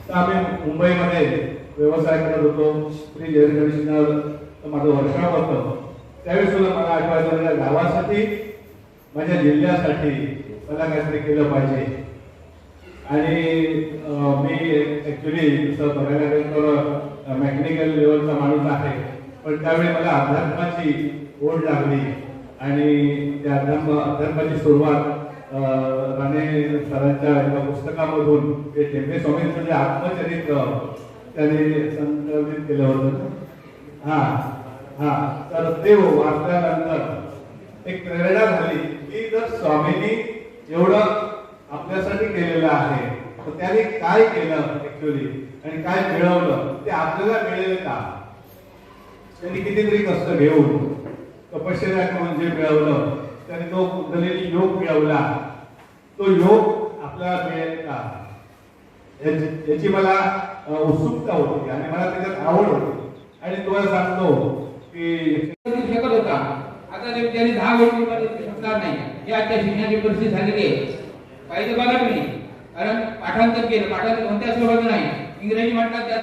तर आम्ही मुंबईमध्ये व्यवसाय करत होतो, फ्रीज एअर कंडिशनर माझं वर्कशॉप होतं. त्यावेळी सुद्धा मला आठवायचं माझ्या गावासाठी, माझ्या जिल्ह्यासाठी मला काहीतरी केलं पाहिजे. आणि मी ॲक्च्युली जसं बघायला गेलं तर मेकॅनिकल लेवलचा माणूस आहे, पण त्यावेळी मला अध्यात्माची ओढ लागली आणि त्या अध्यात्माची सुरुवात राणे सरांच्या एका पुस्तकामधून ते टेंबे स्वामींचं जे आत्मचरित्र त्यांनी संकलित केलं होतं. तर ते वाचल्यानंतर एक प्रेरणा झाली की जर स्वामींनी एवढं आपल्यासाठी केलेलं आहे तर त्याने काय केलं ऍक्च्युअली आणि काय मिळवलं ते आपल्याला मिळेल का. त्यांनी कितीतरी कष्ट घेऊन तपश्चर्या म्हणजे मिळवलं, त्याने तो कुंडलिनी योग मिळवला, तो योग आपल्याला मिळेल का याची मला उत्सुकता होती आणि मला त्याच्यात आवड होती. आणि तुम्हाला सांगतो की शकत होता, आता त्यांनी 10 वर्ष शकणार नाही. ही आजच्या शिक्षणाची परिस्थिती झालेली आहे. पाहिजे बघा तुम्ही, कारण पाठांतर केलं, पाठांतर कोणत्या स्वरूपाचं नाही, इंग्रजी म्हटलं त्यात